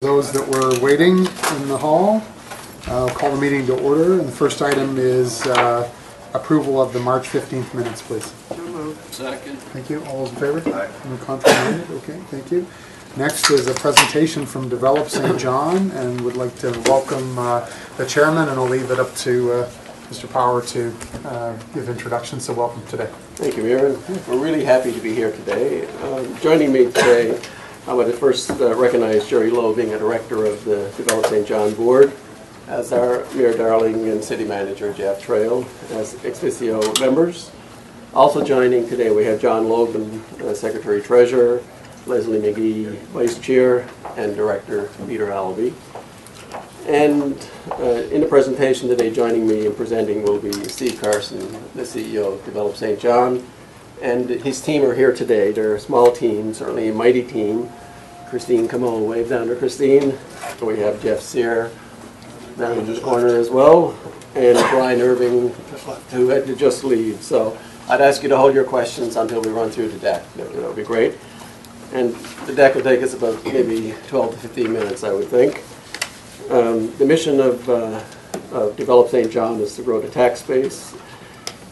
Those that were waiting in the hall, I'll call the meeting to order. And the first item is approval of the March 15th minutes, please. Second. Thank you. All those in favor? Aye. No contrary? Okay, thank you. Next is a presentation from Develop St. John, and would like to welcome the chairman, and I'll leave it up to Mr. Power to give introductions. So welcome today. Thank you, Aaron. We're really happy to be here today. Joining me today, I want to first recognize Jerry Lowe, being a director of the Develop St. John board, as our Mayor Darling and City Manager Jeff Trail as ex officio members. Also joining today we have John Logan, Secretary Treasurer, Leslie McGee, Vice Chair, and Director Peter Allaby. And in the presentation today, joining me in presenting will be Steve Carson, the CEO of Develop St. John. And his team are here today. They're a small team, certainly a mighty team. Christine, come on, wave down to Christine. We have Jeff Sear down in this corner as well, and Brian Irving, who had to just leave. So I'd ask you to hold your questions until we run through the deck. That would be great. And the deck will take us about maybe 12 to 15 minutes, I would think. The mission of Develop St. John is to grow the tax base,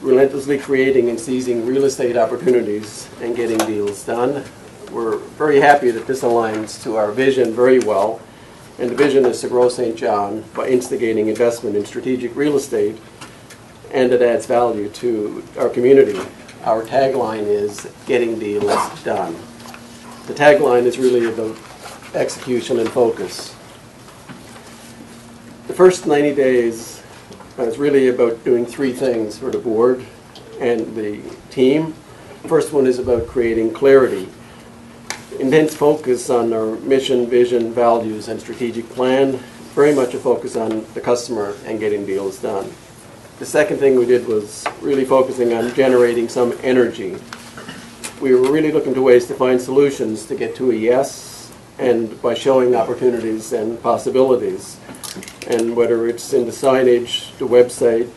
relentlessly creating and seizing real estate opportunities and getting deals done. We're very happy that this aligns to our vision very well. And the vision is to grow St. John by instigating investment in strategic real estate, and it adds value to our community. Our tagline is getting deals done. The tagline is really about execution and focus. The first 90 days is really about doing three things for the board and the team. The first one is about creating clarity. Intense focus on our mission, vision, values, and strategic plan. Very much a focus on the customer and getting deals done. The second thing we did was really focusing on generating some energy. We were really looking to ways to find solutions to get to a yes, and by showing opportunities and possibilities. And whether it's in the signage, the website,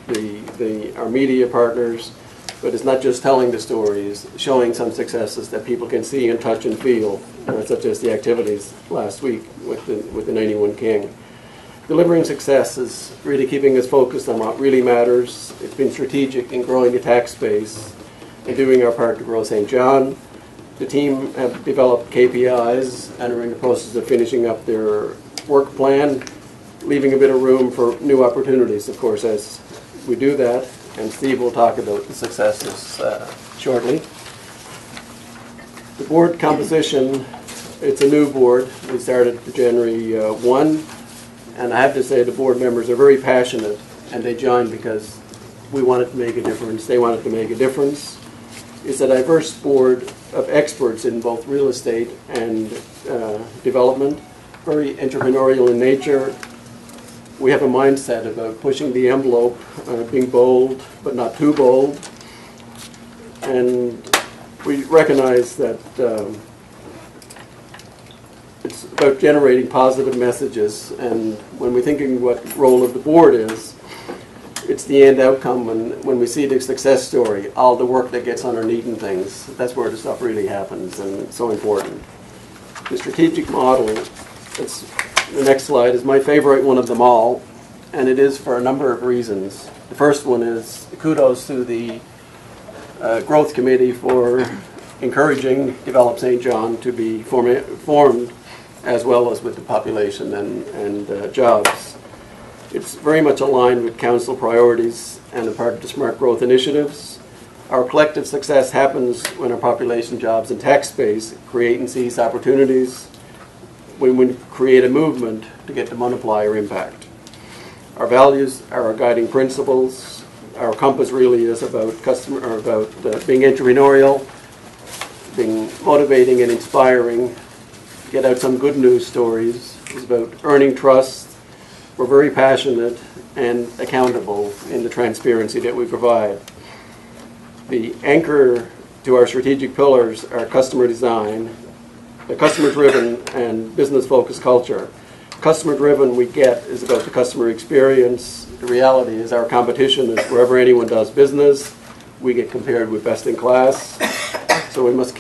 our media partners, but it's not just telling the stories, showing some successes that people can see and touch and feel, such as the activities last week with the 91 King. Delivering success is really keeping us focused on what really matters. It's been strategic in growing the tax base and doing our part to grow St. John. The team have developed KPIs and are in the process of finishing up their work plan, leaving a bit of room for new opportunities, of course, as we do that. And Steve will talk about the successes shortly. The board composition, it's a new board. We started January 1. And I have to say the board members are very passionate, and they joined because we wanted to make a difference. They wanted to make a difference. It's a diverse board of experts in both real estate and development, very entrepreneurial in nature. We have a mindset about pushing the envelope, being bold, but not too bold. And we recognize that it's about generating positive messages. And when we're thinking what the role of the board is, it's the end outcome when we see the success story, all the work that gets underneath and things. That's where the stuff really happens, and it's so important. The strategic model, it's, the next slide, is my favorite one of them all, and it is for a number of reasons. The first one is kudos to the Growth Committee for encouraging Develop St. John to be formed as well as with the population and jobs. It's very much aligned with council priorities and a part of the smart growth initiatives. Our collective success happens when our population, jobs, and tax base create and seize opportunities, when we create a movement to get the multiplier impact. Our values are our guiding principles. Our compass really is about being entrepreneurial, being motivating and inspiring, get out some good news stories. It's about earning trust. We're very passionate and accountable in the transparency that we provide. The anchor to our strategic pillars are customer design, the customer-driven and business-focused culture. Customer-driven, we get, is about the customer experience. The reality is our competition is wherever anyone does business, we get compared with best in class. So we must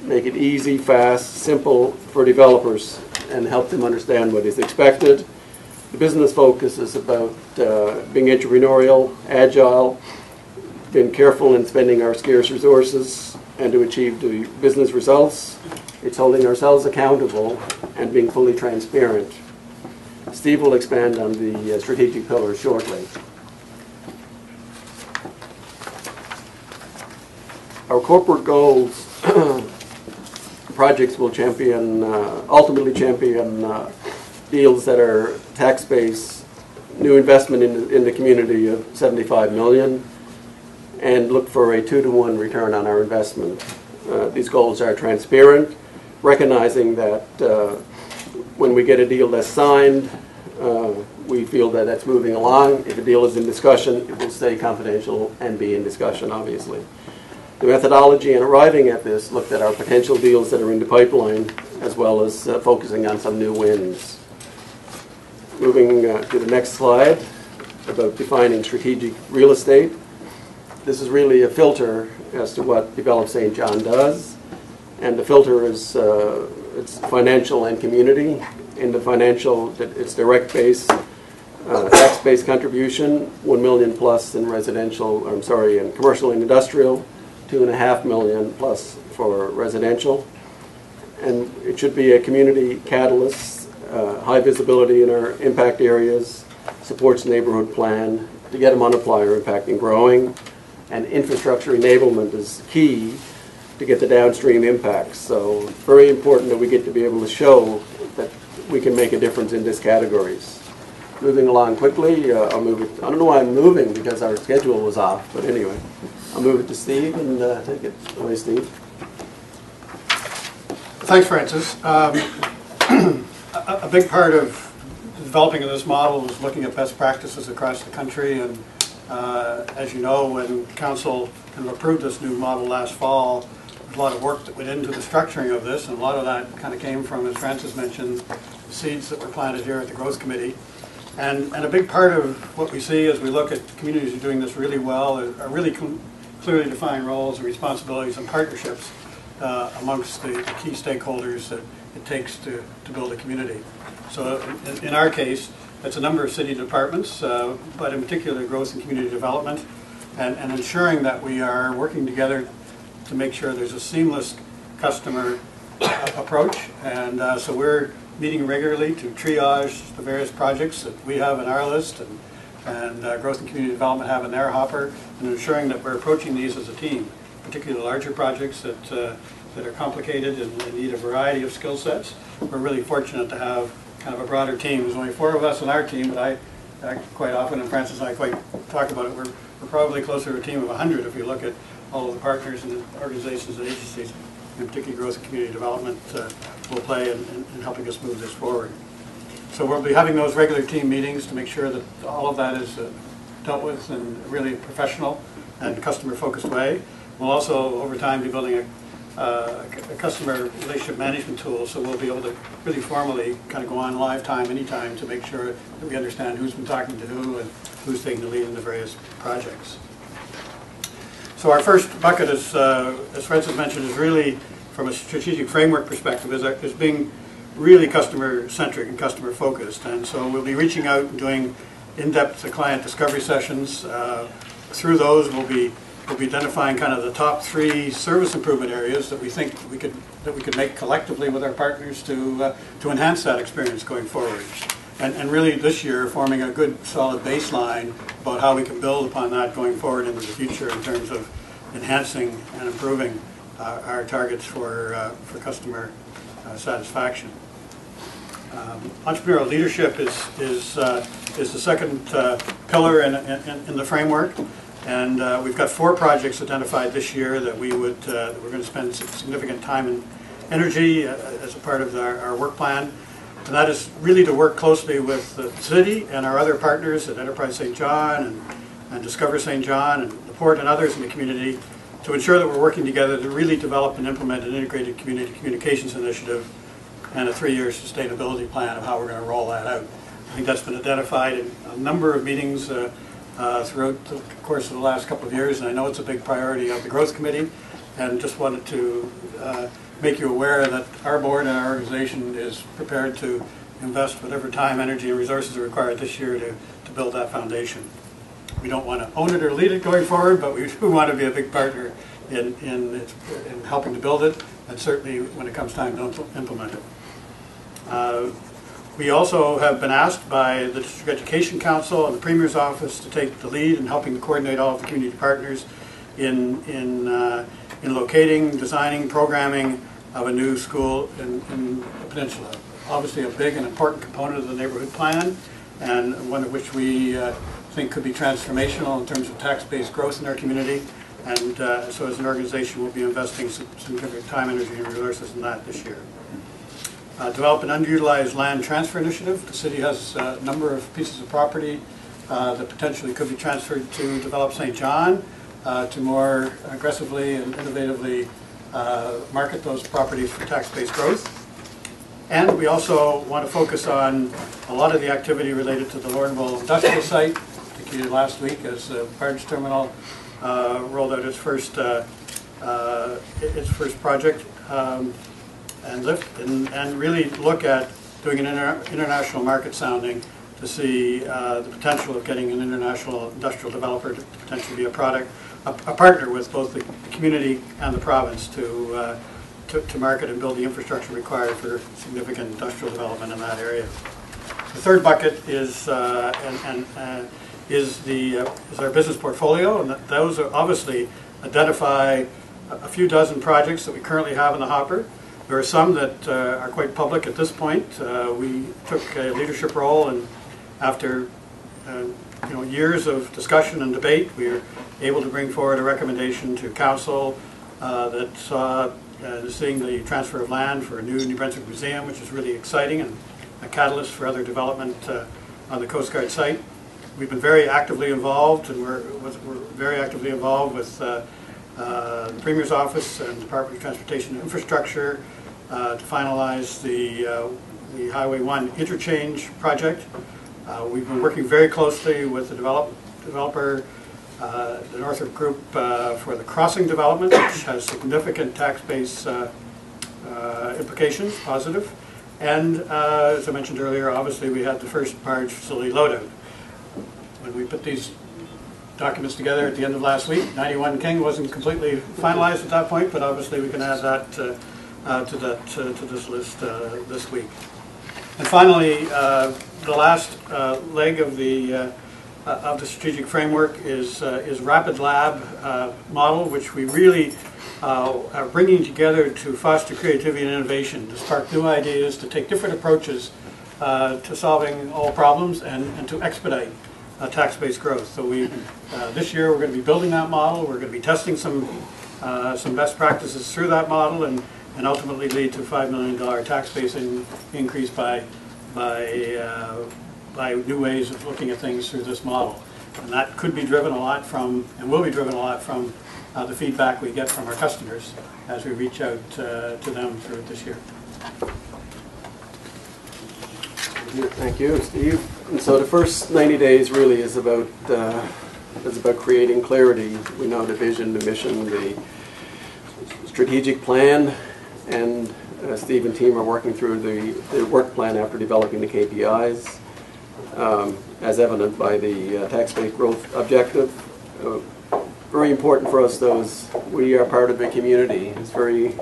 make it easy, fast, simple for developers and help them understand what is expected. The business focus is about being entrepreneurial, agile, being careful in spending our scarce resources, and to achieve the business results. It's holding ourselves accountable and being fully transparent. Steve will expand on the strategic pillars shortly. Our corporate goals, projects will ultimately champion deals that are tax-based, new investment in the community of $75 million, and look for a 2-to-1 return on our investment. These goals are transparent, recognizing that when we get a deal that's signed, we feel that that's moving along. If a deal is in discussion, it will stay confidential and be in discussion, obviously. The methodology in arriving at this looked at our potential deals that are in the pipeline, as well as focusing on some new wins. Moving to the next slide, about defining strategic real estate. This is really a filter as to what Develop St. John does, and the filter is it's financial and community. In the financial, it's direct base, tax-based contribution, $1 million plus in residential, in commercial and industrial, $2.5 million plus for residential, and it should be a community catalyst, high visibility in our impact areas, supports neighborhood plan to get a multiplier impact in growing, and infrastructure enablement is key to get the downstream impacts. So it's very important that we get to be able to show that we can make a difference in these categories. Moving along quickly, I'll move it. I don't know why I'm moving because our schedule was off, but anyway, I'll move it to Steve and take it away, Steve. Thanks, Francis. A big part of developing this model is looking at best practices across the country, and as you know, when Council kind of approved this new model last fall, there's a lot of work that went into the structuring of this, and a lot of that kind of came from, as Francis mentioned, the seeds that were planted here at the Growth Committee. And a big part of what we see as we look at communities who are doing this really well are really clearly defined roles and responsibilities and partnerships amongst the key stakeholders that it takes to build a community. So in our case, it's a number of city departments, but in particular growth and community development, and ensuring that we are working together to make sure there's a seamless customer approach. And so we're meeting regularly to triage the various projects that we have in our list and growth and community development have in their hopper, and ensuring that we're approaching these as a team, particularly the larger projects that are complicated and need a variety of skill sets. We're really fortunate to have kind of a broader team. There's only 4 of us on our team, but I quite often, and Francis and I quite talk about it, we're probably closer to a team of 100 if you look at all of the partners and the organizations and agencies, and particularly growth and community development will play in helping us move this forward. So we'll be having those regular team meetings to make sure that all of that is dealt with in a really professional and customer-focused way. We'll also, over time, be building a customer relationship management tool, so we'll be able to really formally kind of go on live time, anytime, to make sure that we understand who's been talking to who and who's taking the lead in the various projects. So our first bucket, as Francis mentioned, is really, from a strategic framework perspective, is being really customer-centric and customer-focused. And so we'll be reaching out and doing in-depth client discovery sessions. Through those, we'll be identifying kind of the top 3 service improvement areas that we think we could make collectively with our partners to enhance that experience going forward. And really this year forming a good solid baseline about how we can build upon that going forward into the future in terms of enhancing and improving our targets for customer satisfaction. Entrepreneurial leadership is the second pillar in the framework. And we've got 4 projects identified this year that we're going to spend significant time and energy as a part of our work plan. And that is really to work closely with the city and our other partners at Enterprise St. John and Discover St. John and the Port and others in the community to ensure that we're working together to really develop and implement an integrated community communications initiative and a 3-year sustainability plan of how we're going to roll that out. I think that's been identified in a number of meetings throughout the course of the last couple of years, and I know it's a big priority of the Growth Committee, and just wanted to make you aware that our board and our organization is prepared to invest whatever time, energy, and resources are required this year to build that foundation. We don't want to own it or lead it going forward, but we do want to be a big partner in helping to build it, and certainly when it comes time to implement it. We also have been asked by the District Education Council and the Premier's Office to take the lead in helping to coordinate all of the community partners in locating, designing, programming of a new school in the peninsula. Obviously a big and important component of the neighborhood plan, and one of which we think could be transformational in terms of tax-based growth in our community. And so as an organization, we'll be investing some significant time, energy, and resources in that this year. Develop an underutilized land transfer initiative. The city has a number of pieces of property that potentially could be transferred to develop St. John to more aggressively and innovatively market those properties for tax-based growth. And we also want to focus on a lot of the activity related to the Lorneville industrial site, particularly last week as the barge terminal rolled out its first project and lift, and really look at doing an international market sounding to see the potential of getting an international industrial developer to potentially be a partner with both the community and the province to market and build the infrastructure required for significant industrial development in that area. The third bucket is our business portfolio, and those are obviously identify a few dozen projects that we currently have in the hopper. There are some that are quite public at this point. We took a leadership role, and after years of discussion and debate, we were able to bring forward a recommendation to council that saw seeing the transfer of land for a new New Brunswick museum, which is really exciting and a catalyst for other development on the Coast Guard site. We've been very actively involved, and we're very actively involved with the Premier's Office and Department of Transportation and Infrastructure to finalize the Highway 1 interchange project. We've been working very closely with the developer, the Northrop Group, for the crossing development, which has significant tax-based implications, positive. And as I mentioned earlier, obviously we had the first barge facility loadout. When we put these documents together at the end of last week, 91 King wasn't completely finalized at that point, but obviously we can add that to this list this week. And finally, the last leg of the strategic framework is Rapid Lab model, which we really are bringing together to foster creativity and innovation, to spark new ideas, to take different approaches to solving all problems, and to expedite tax-based growth. So this year we're going to be building that model. We're going to be testing some best practices through that model, and ultimately lead to a $5 million tax base increase by new ways of looking at things through this model. And that could be driven a lot from, and will be driven a lot from, the feedback we get from our customers as we reach out to them through it this year. Thank you, Steve. And so the first 90 days really is about creating clarity. We know the vision, the mission, the strategic plan, and Steve and team are working through the work plan after developing the KPIs, as evident by the tax-based growth objective. Very important for us, though, is we are part of a community. It's very,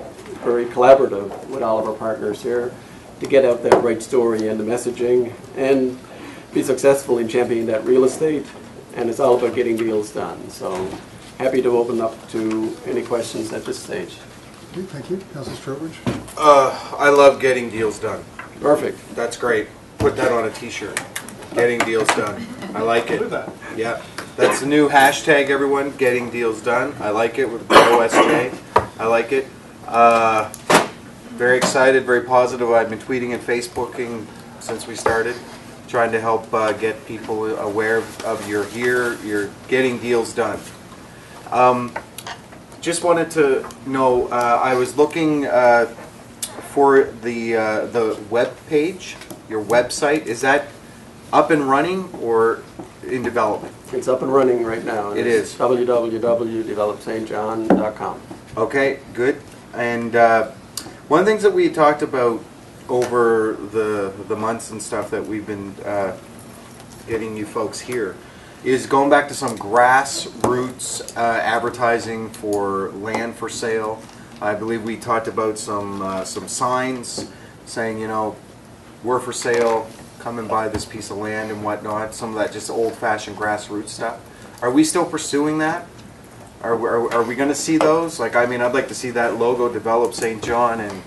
very collaborative with all of our partners here to get out that right story and the messaging and be successful in championing that real estate. And it's all about getting deals done. So happy to open up to any questions at this stage. Okay, thank you. Councilor Strobridge. I love getting deals done. Perfect. That's great. Put that on a t-shirt. Getting deals done. I like it. Yeah. That's the new hashtag, everyone. Getting deals done. I like it with OSJ. I like it. Very excited, very positive. I've been tweeting and Facebooking since we started, trying to help get people aware of you're getting deals done. Just wanted to know, I was looking for the web page, your website. Is that up and running or in development? It's up and running right now. It is. www.developstjohn.com. Okay, good. And One of the things that we talked about over the months and stuff that we've been getting you folks here is going back to some grassroots advertising for land for sale. I believe we talked about some signs saying, you know, we're for sale, come and buy this piece of land and whatnot. Some of that just old-fashioned grassroots stuff. Are we still pursuing that? Are we going to see those? Like, I mean, I'd like to see that logo develop St. John, and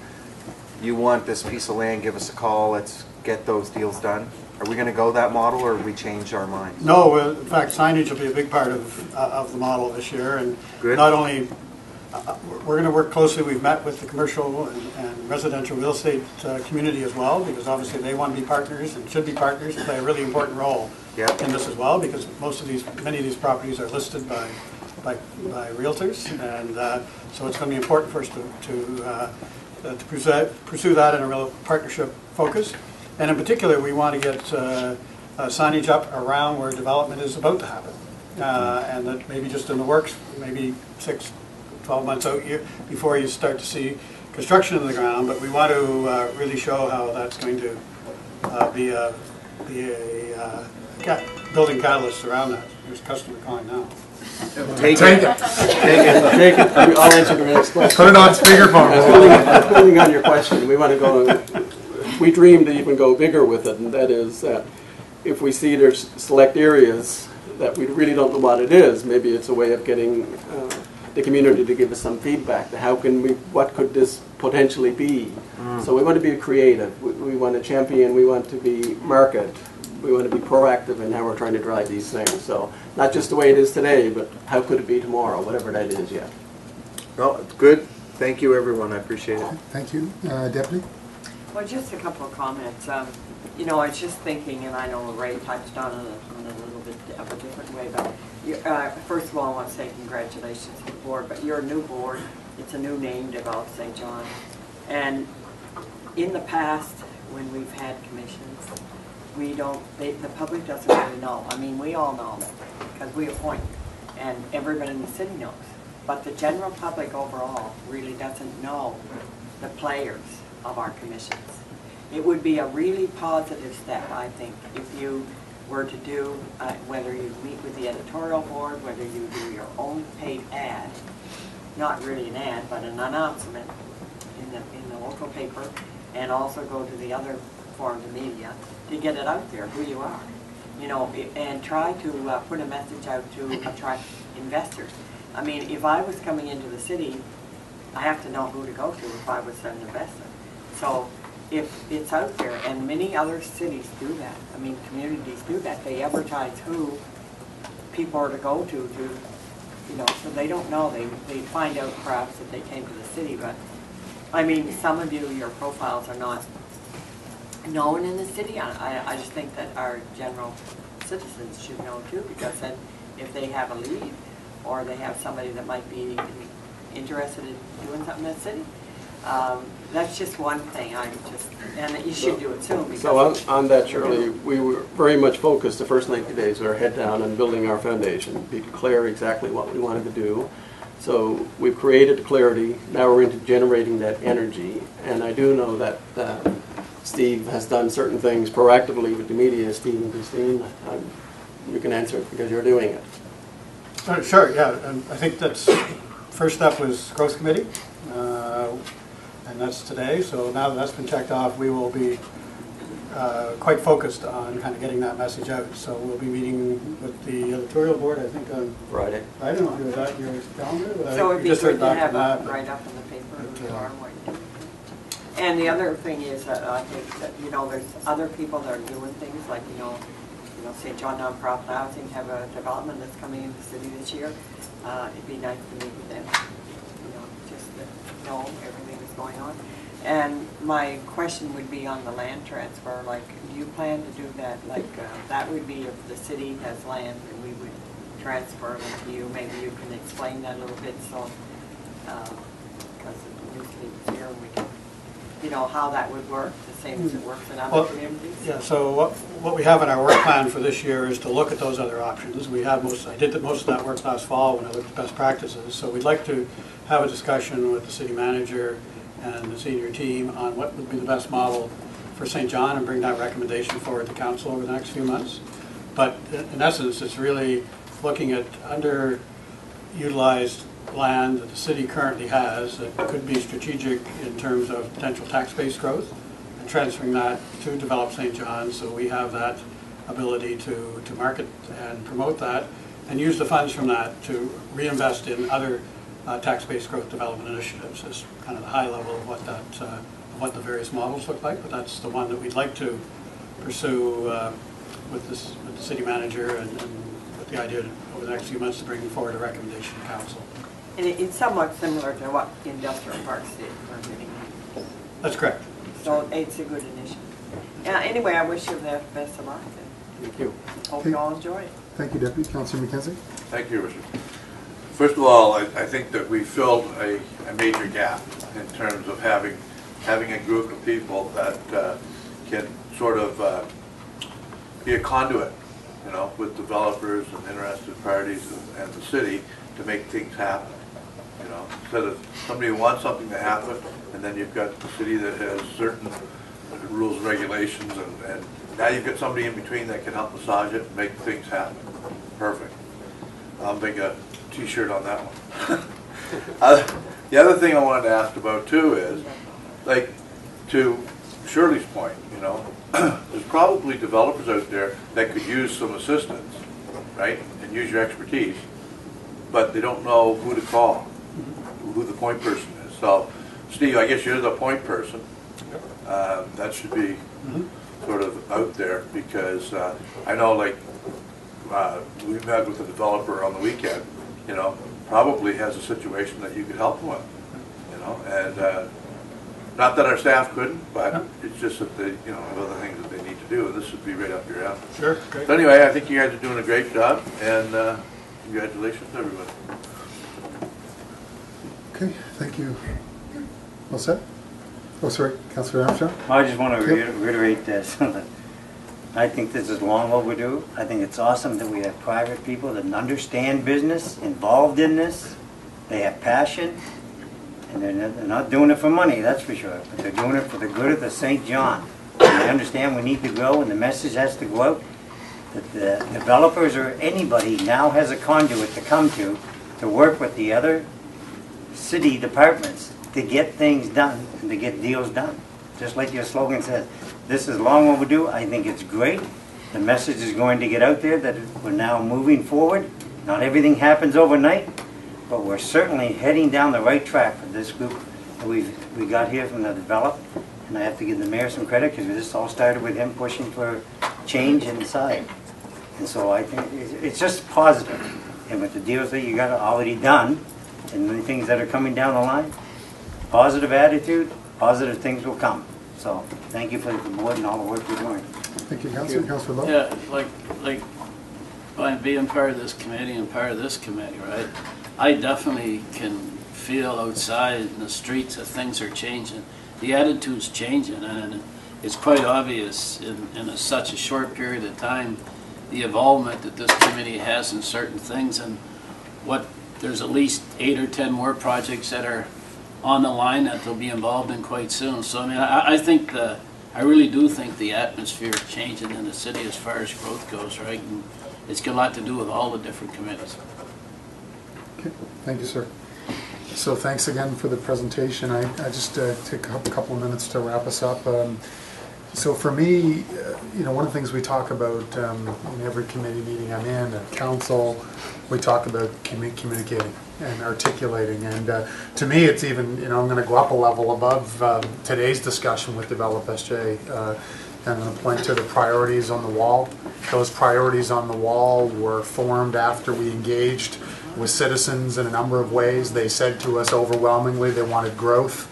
you want this piece of land, give us a call, let's get those deals done. Are we going to go that model, or have we changed our minds? No, in fact, signage will be a big part of the model this year, and Good. not only we're going to work closely. We've met with the commercial and residential real estate community as well, because obviously they want to be partners and should be partners and play a really important role in this as well, because many of these properties are listed by realtors, and so it's going to be important for us to pursue that in a real partnership focus. And in particular, we want to get signage up around where development is about to happen, and that maybe just in the works, maybe 6-12 months out before you start to see construction in the ground. But we want to really show how that's going to be a building catalyst around that. There's a customer calling now. Take it. I'll answer the next question. Put it on speakerphone. Building on your question, we want to go. We dream to even go bigger with it, and that is that if we see there's select areas that we really don't know what it is, maybe it's a way of getting the community to give us some feedback. What could this potentially be? So we want to be creative. We want to champion. We want to be market. We want to be proactive in how we're trying to drive these things. So not just the way it is today, but how could it be tomorrow, whatever that is yet. Well, it's good. Thank you, everyone. I appreciate it. Thank you. Deputy? Well, just a couple of comments. You know, I was just thinking, and I know Ray touched on it in a little bit of a different way, but first of all, I want to say congratulations to the board, but you're a new board. It's a new name, Develop St. John. And in the past, when we've had commissions, the public doesn't really know. I mean, we all know because we appoint, and everybody in the city knows. But the general public overall really doesn't know the players of our commissions. It would be a really positive step, I think, if you were to do, whether you meet with the editorial board, whether you do your own paid ad, not really an ad, but an announcement in the local paper, and also go to the other forms of media to get it out there, who you are, you know, and try to put a message out to attract investors. I mean, if I was coming into the city, I have to know who to go to if I was an investor. So if it's out there, and many other cities do that, I mean, communities do that, they advertise who people are to go to, you know, so they don't know, they find out perhaps that they came to the city, but I mean, some of you, your profiles are not known in the city. I just think that our general citizens should know too, because then if they have a lead or they have somebody that might be interested in doing something in the city, that's just one thing. And you should do it soon. Because so on that, Shirley, we were very much focused the first 90 days with our head down on building our foundation, be clear exactly what we wanted to do. So we've created the clarity. Now we're into generating that energy, and I do know that Steve has done certain things proactively with the media. Steve and Christine, you can answer it because you're doing it. Sure, yeah, and I think that's first step was growth committee, and that's today. So now that that's been checked off, we will be quite focused on kind of getting that message out. So we'll be meeting with the editorial board, I think, on Friday. I don't know, is that your calendar? But so it'd be good to have that, right up in the paper who you are and what you're doing. And the other thing is that I think that, you know, there's other people that are doing things like, you know, St. John Nonprofit Housing have a development that's coming into the city this year. It'd be nice to meet with them, you know, just to know everything that's going on. And my question would be on the land transfer, like, do you plan to do that? Like, that would be if the city has land and we would transfer them to you. Maybe you can explain that a little bit, so, because the new city was here and we can, you know, how that would work, the same as it works in other communities? Yeah, so what we have in our work plan for this year is to look at those other options. We have I did most of that work last fall when I looked at best practices, so we'd like to have a discussion with the city manager and the senior team on what would be the best model for St. John and bring that recommendation forward to council over the next few months. But in essence, it's really looking at underutilized land that the city currently has that could be strategic in terms of potential tax base growth, and transferring that to develop St. John so we have that ability to market and promote that, and use the funds from that to reinvest in other tax-based growth development initiatives. Is kind of the high level of what that what the various models look like, but that's the one that we'd like to pursue with the city manager and with the idea over the next few months to bring forward a recommendation to council. And it's somewhat similar to what the industrial parks did. That's correct. So it's a good initiative. Anyway, I wish you the best of luck. Thank you. Hope you all enjoy it. Thank you, Deputy. Councillor McKenzie. Thank you, Richard. First of all, I think that we filled a major gap in terms of having a group of people that can sort of be a conduit, you know, with developers and interested parties and the city to make things happen. You know, instead of somebody who wants something to happen, and then you've got the city that has certain rules and regulations, and now you've got somebody in between that can help massage it and make things happen. Perfect. I'll make a t-shirt on that one. The other thing I wanted to ask about too is, like, to Shirley's point, you know, there's probably developers out there that could use some assistance, right, and use your expertise, but they don't know who to call, who the point person is. So, Steve, I guess you're the point person. That should be sort of out there, because I know, like, we met with a developer on the weekend, you know, probably has a situation that you could help him with, you know, and not that our staff couldn't, but it's just that they, you know, have other things that they need to do, and this would be right up your alley. Sure, great. So anyway, I think you guys are doing a great job, and congratulations to everybody. Okay, thank you. All set? Oh, sorry, Councillor Armstrong. I just want to reiterate this. I think this is long overdue. I think it's awesome that we have private people that understand business, involved in this. They have passion, and they're not doing it for money, that's for sure, but they're doing it for the good of the St. John. And they understand we need to grow, and the message has to go out that the developers or anybody now has a conduit to come to work with the other city departments to get things done and to get deals done. Just like your slogan says, this is long overdue. I think it's great. The message is going to get out there that we're now moving forward. Not everything happens overnight, but we're certainly heading down the right track for this group that we got here from the develop. And I have to give the mayor some credit, because this all started with him pushing for change inside. And so I think it's just positive. And with the deals that you got already done and the things that are coming down the line, positive attitude, positive things will come. So thank you for the board and all the work you're doing. Thank you, Councillor. Councillor Lowe. Yeah, like by being part of this committee and part of this committee, right? I definitely can feel outside in the streets that things are changing. The attitude's changing, and it's quite obvious in such a short period of time the involvement that this committee has in certain things, and there's at least 8 or 10 more projects that are on the line that they'll be involved in quite soon. So I mean, I really do think the atmosphere is changing in the city as far as growth goes, right? And it's got a lot to do with all the different committees. Okay, thank you, sir. So thanks again for the presentation. I just take a couple of minutes to wrap us up. So for me, you know, one of the things we talk about in every committee meeting I'm in, at council, we talk about communicating and articulating. And to me, it's even, you know, I'm going to go up a level above today's discussion with Develop SJ. I'm going to point to the priorities on the wall. Those priorities on the wall were formed after we engaged with citizens in a number of ways. They said to us overwhelmingly they wanted growth,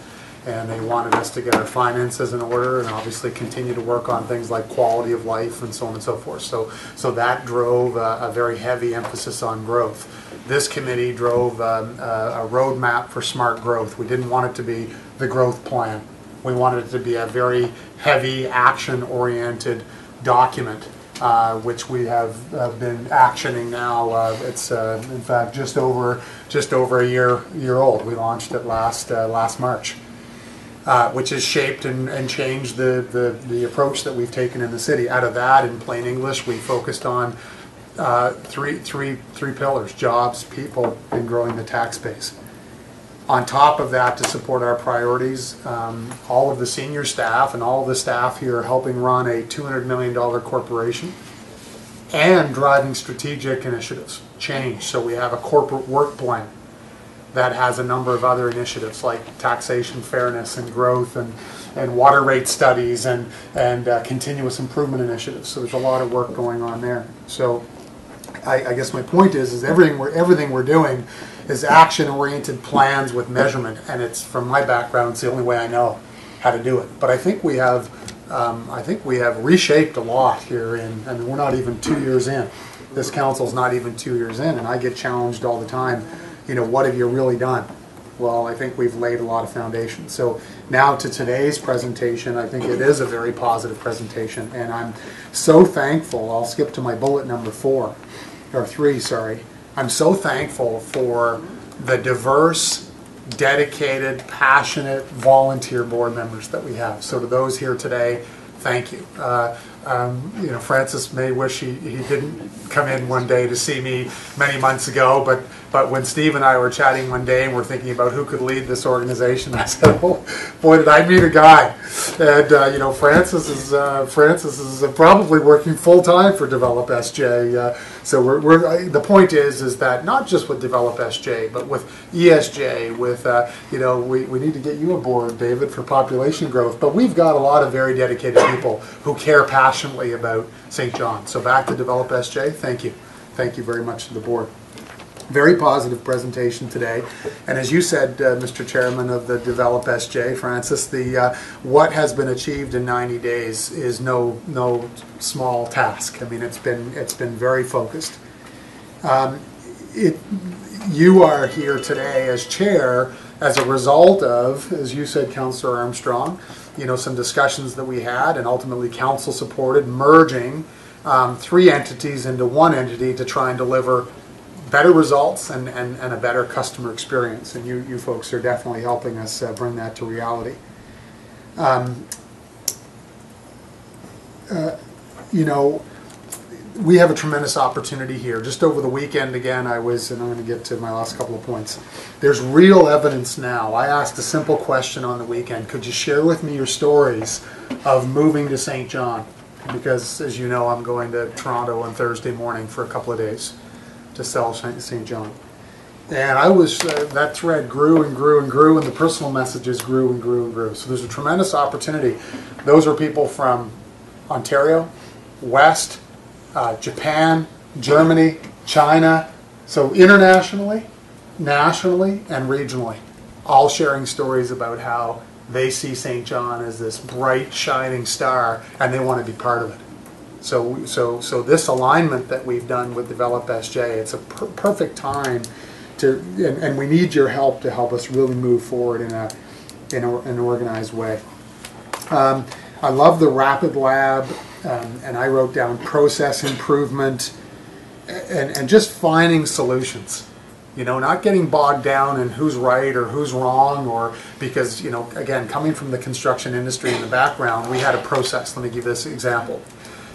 and they wanted us to get our finances in order, and obviously continue to work on things like quality of life and so on and so forth. So that drove a very heavy emphasis on growth. This committee drove a roadmap for smart growth. We didn't want it to be the growth plan. We wanted it to be a very heavy, action-oriented document, which we have been actioning now. It's in fact just over a year old. We launched it last March. which has shaped and changed the approach that we've taken in the city. Out of that, in plain English, we focused on three pillars: jobs, people, and growing the tax base. On top of that, to support our priorities, all of the senior staff and all of the staff here are helping run a $200 million corporation and driving strategic initiatives, change. So we have a corporate work plan that has a number of other initiatives like taxation fairness and growth and water rate studies and continuous improvement initiatives. So there's a lot of work going on there. So I guess my point is everything we're doing is action-oriented plans with measurement, and it's, from my background, it's the only way I know how to do it. But I think we have reshaped a lot here, and we're not even 2 years in. This council's not even 2 years in, and I get challenged all the time. You know, what have you really done? Well, I think we've laid a lot of foundation. So now to today's presentation, I think it is a very positive presentation, and I'm so thankful. I'll skip to my bullet number 3, sorry. I'm so thankful for the diverse, dedicated, passionate volunteer board members that we have. So to those here today, thank you. You know, Francis may wish he didn't come in one day to see me many months ago, but when Steve and I were chatting one day and we're thinking about who could lead this organization, I said, oh boy, did I meet a guy. And you know, Francis is probably working full time for Develop SJ. So the point is that not just with Develop SJ, but with ESJ, with you know, we need to get you aboard, David, for population growth. But we've got a lot of very dedicated people who care passionately about St. John. So back to Develop SJ. Thank you. Thank you very much to the board. Very positive presentation today, and as you said, Mr. Chairman of the Develop SJ, Francis, the what has been achieved in 90 days is no small task. I mean, it's been very focused. You are here today as chair as a result of, as you said, Councillor Armstrong, you know, some discussions that we had, and ultimately council supported merging 3 entities into one entity to try and deliver better results and a better customer experience. And you folks are definitely helping us bring that to reality. You know, we have a tremendous opportunity here. Just over the weekend, again, and I'm going to get to my last couple of points. There's real evidence now. I asked a simple question on the weekend. Could you share with me your stories of moving to St. John? Because, as you know, I'm going to Toronto on Thursday morning for a couple of days to sell St. John. And I was, that thread grew and grew and grew, and the personal messages grew and grew and grew. So there's a tremendous opportunity. Those are people from Ontario, West, Japan, Germany, China. So internationally, nationally, and regionally, all sharing stories about how they see St. John as this bright, shining star, and they want to be part of it. So this alignment that we've done with Develop SJ, it's a perfect time to, and we need your help to help us really move forward in an organized way. I love the Rapid Lab, and I wrote down process improvement, and just finding solutions. You know, not getting bogged down in who's right or who's wrong, or because, you know, again, coming from the construction industry in the background, we had a process. Let me give this example.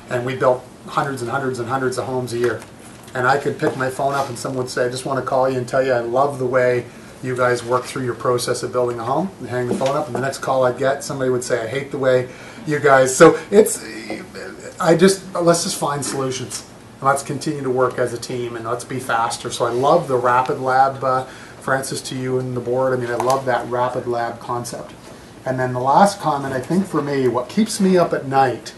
And we built hundreds and hundreds and hundreds of homes a year. And I could pick my phone up and someone would say, I just want to call you and tell you I love the way you guys work through your process of building a home, and hang the phone up, and the next call I'd get, somebody would say, I hate the way you guys. So let's just find solutions. And let's continue to work as a team, and let's be faster. So I love the Rapid Lab, Francis, to you and the board. I mean, I love that Rapid Lab concept. And then the last comment, I think for me, what keeps me up at night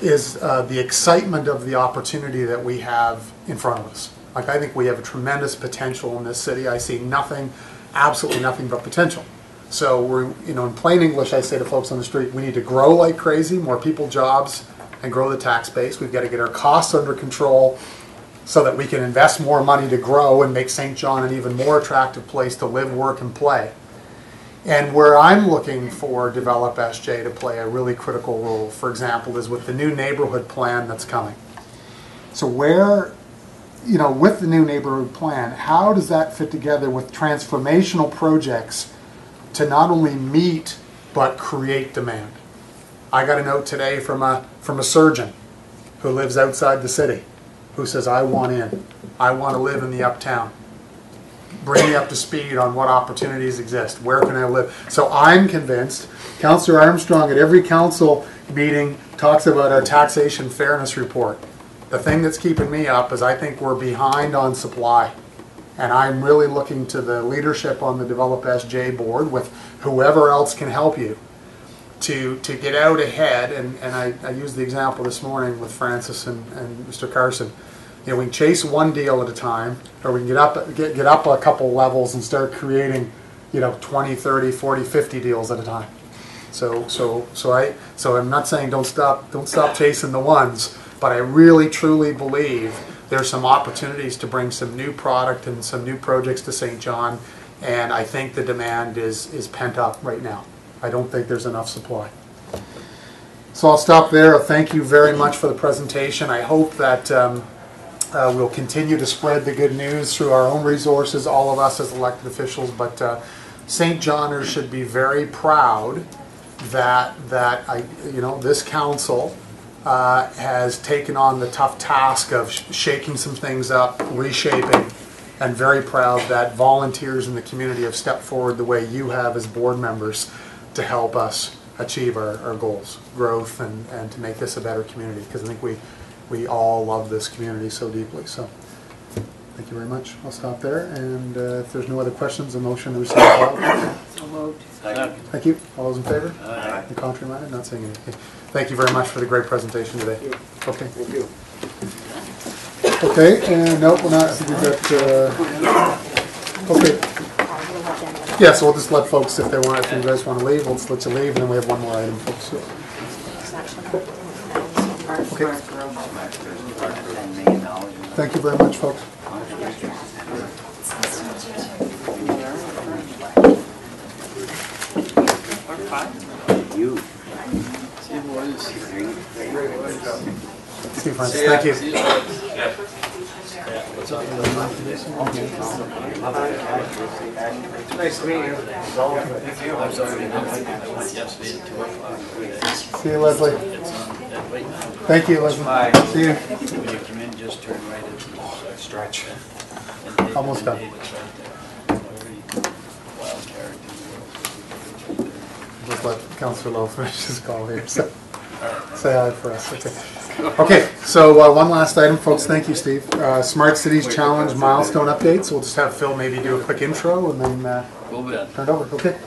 is the excitement of the opportunity that we have in front of us. Like, I think we have a tremendous potential in this city. I see nothing, absolutely nothing but potential. So we're, you know, in plain English, I say to folks on the street, we need to grow like crazy, more people, jobs, and grow the tax base. We've got to get our costs under control so that we can invest more money to grow and make St. John an even more attractive place to live, work, and play. And where I'm looking for Develop SJ to play a really critical role, for example, is with the new neighborhood plan that's coming. So where, you know, with the new neighborhood plan, how does that fit together with transformational projects to not only meet but create demand. I got a note today from a surgeon who lives outside the city who says, I want in. I want to live in the uptown. Bring me up to speed on what opportunities exist. Where can I live? So I'm convinced, Councillor Armstrong at every council meeting talks about our taxation fairness report. The thing that's keeping me up is I think we're behind on supply. And I'm really looking to the leadership on the Develop SJ board with whoever else can help you to get out ahead. And I used the example this morning with Francis and Mr. Carson. You know, we can chase one deal at a time, or we can get up a couple levels and start creating, you know, 20, 30, 40, 50 deals at a time. So I'm not saying don't stop chasing the ones, but I really truly believe there's some opportunities to bring some new product and some new projects to St. John, and I think the demand is pent up right now. I don't think there's enough supply. So I'll stop there. Thank you very much for the presentation. I hope that we'll continue to spread the good news through our own resources, all of us as elected officials, but St. Johners should be very proud that this council has taken on the tough task of shaking some things up, reshaping, and very proud that volunteers in the community have stepped forward the way you have as board members to help us achieve our goals, growth, and to make this a better community, because I think we all love this community so deeply. So thank you very much. I'll stop there, and if there's no other questions, a motion to receive the So moved. Thank you. All those in favor? Aye. The contrary minded? Not saying anything. Thank you very much for the great presentation today. Okay. Thank you. Okay, and no, we're not. I think we've got. Okay. Yeah, so we'll just let folks, if you guys want to leave, we'll just let you leave, and then we have one more item, folks. Okay. Thank you very much, folks. You. See you, Francis. Thank you. Nice to meet you. See you, Leslie. Thank you, Leslie. Bye. See you. When you come in, just turn right into Stretch. Almost done. Just let Councillor Lowe finish his call here. So say hi for us. Okay, so one last item, folks. Thank you, Steve. Smart Cities Challenge milestone updates. We'll just have Phil maybe do a quick intro and then turn it over. Okay.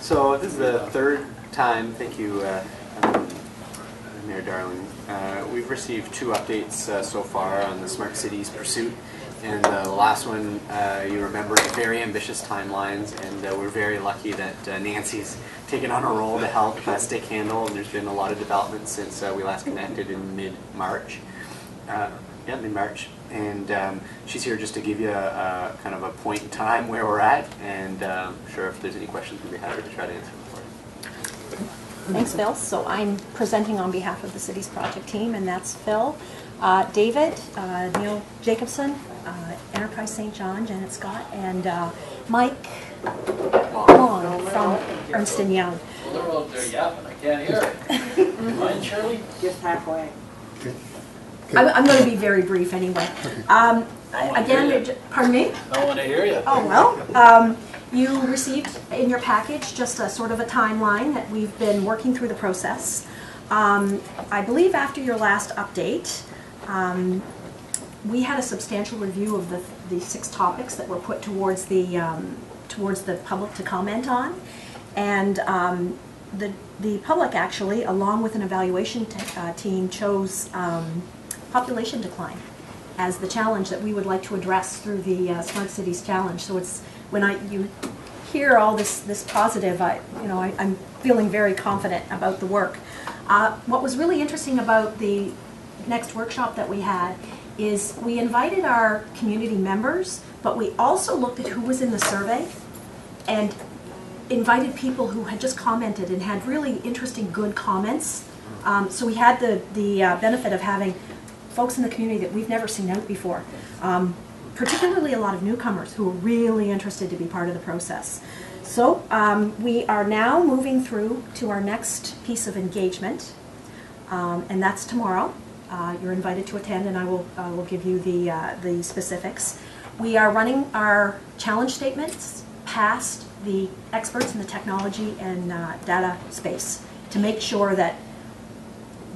So this is the third time, thank you, Mayor Darling. We've received 2 updates so far on the Smart Cities pursuit. And the last one, you remember, very ambitious timelines, and we're very lucky that Nancy's taken on a role to help stick handle, and there's been a lot of development since we last connected in mid-March. Mid-March. And she's here just to give you a kind of a point in time where we're at, and I'm sure if there's any questions, we'd be happy to try to answer them for you. Thanks, Phil. So I'm presenting on behalf of the city's project team, and that's Phil, David, Neil Jacobson, Enterprise St. John, Janet Scott, and Mike Long from Ernst & Young. Well, they're out there yapping. I can't hear it. Mind, Shirley? Just halfway. Okay. I'm going to be very brief anyway. Again, pardon me? I want to hear you. Oh, well, you received in your package just a sort of a timeline that we've been working through the process. I believe after your last update, we had a substantial review of the 6 topics that were put towards the public to comment on, and the public actually, along with an evaluation team, chose population decline as the challenge that we would like to address through the Smart Cities Challenge. So it's when you hear all this positive, I'm feeling very confident about the work. What was really interesting about the next workshop that we had is we invited our community members, but we also looked at who was in the survey and invited people who had just commented and had really interesting, good comments. So we had the benefit of having folks in the community that we've never seen out before. particularly a lot of newcomers who are really interested to be part of the process. So we are now moving through to our next piece of engagement, and that's tomorrow. You're invited to attend, and I will give you the specifics. We are running our challenge statements past the experts in the technology and data space to make sure that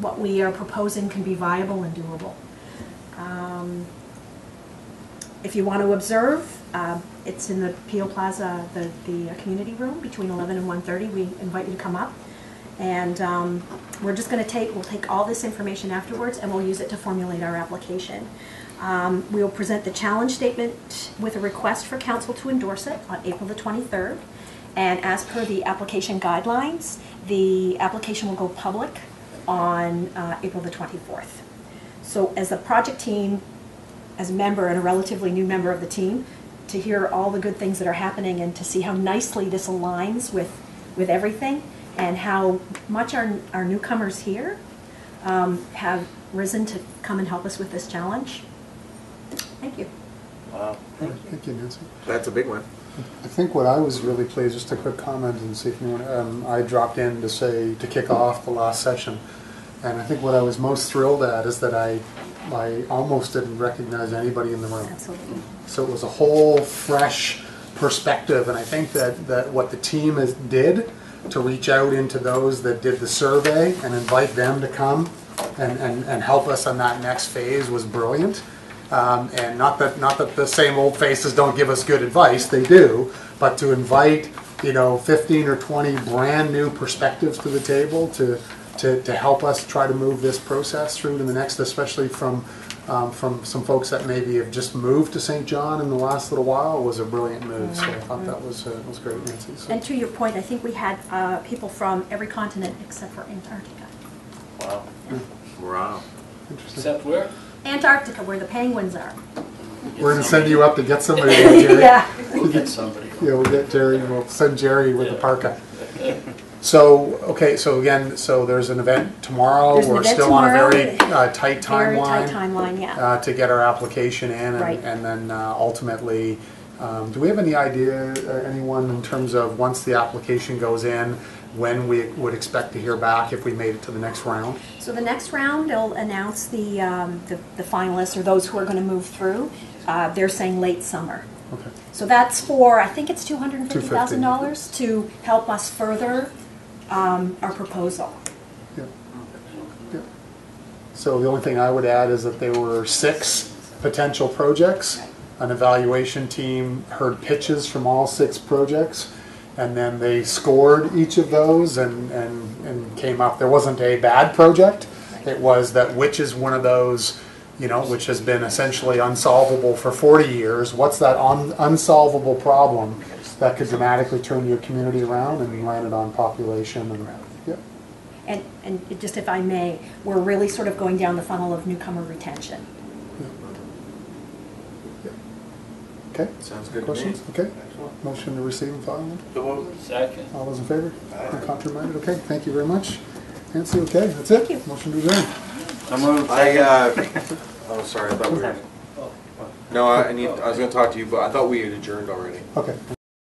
what we are proposing can be viable and doable. If you want to observe, it's in the Pio Plaza, the community room between 11 and 1:30. We invite you to come up. And we're just going to we'll take all this information afterwards and we'll use it to formulate our application. We'll present the challenge statement with a request for council to endorse it on April the 23rd. And as per the application guidelines, the application will go public on April the 24th. So as a project team, as a member and a relatively new member of the team, to hear all the good things that are happening and to see how nicely this aligns with everything, and how much our newcomers here have risen to come and help us with this challenge. Thank you. Wow. Thank you, Nancy. That's a big one. I think what I was really pleased, just a quick comment and see if anyone, I dropped in to kick off the last session. And I think what I was most thrilled at is that I almost didn't recognize anybody in the room. Absolutely. So it was a whole fresh perspective, and I think that what the team did to reach out into those that did the survey and invite them to come and help us on that next phase was brilliant. And not that the same old faces don't give us good advice, they do, but to invite 15 or 20 brand new perspectives to the table to help us try to move this process through to the next, especially from some folks that maybe have just moved to St. John in the last little while, was a brilliant move. So I thought that was great, Nancy. So. And to your point, I think we had people from every continent except for Antarctica. Wow. Wow. Interesting. Except where? Antarctica, where the penguins are. We're going to send you up to get somebody, Jerry. Yeah. We'll get somebody. Yeah, we'll get Jerry. We'll send Jerry with the parka. So, okay, so again, there's an event tomorrow. There's an We're event still tomorrow. on a very tight timeline. Very tight timeline, yeah. To get our application in, Right. and then ultimately, do we have any idea, anyone, in terms of once the application goes in, when we would expect to hear back if we made it to the next round? So the next round, they'll announce the finalists or those who are going to move through. They're saying late summer. Okay. So that's for, I think it's $250,000 to help us further our proposal. Yeah. Yeah. So the only thing I would add is that there were 6 potential projects. An evaluation team heard pitches from all 6 projects, and then they scored each of those and came up. There wasn't a bad project. It was that which is one of those, which has been essentially unsolvable for 40 years. What's that unsolvable problem that could dramatically turn your community around, and landed on population and yeah. And just if I may, we're really sort of going down the funnel of newcomer retention. Okay. Sounds good. Questions? To me. Okay. Motion to receive and file. Second. All those in favor? Contrary-minded? Okay. Thank you very much. Nancy, okay. That's it. Thank you. Motion to adjourn. So moved. Oh, sorry. I thought we were. No, I was going to talk to you, but I thought we had adjourned already. Okay.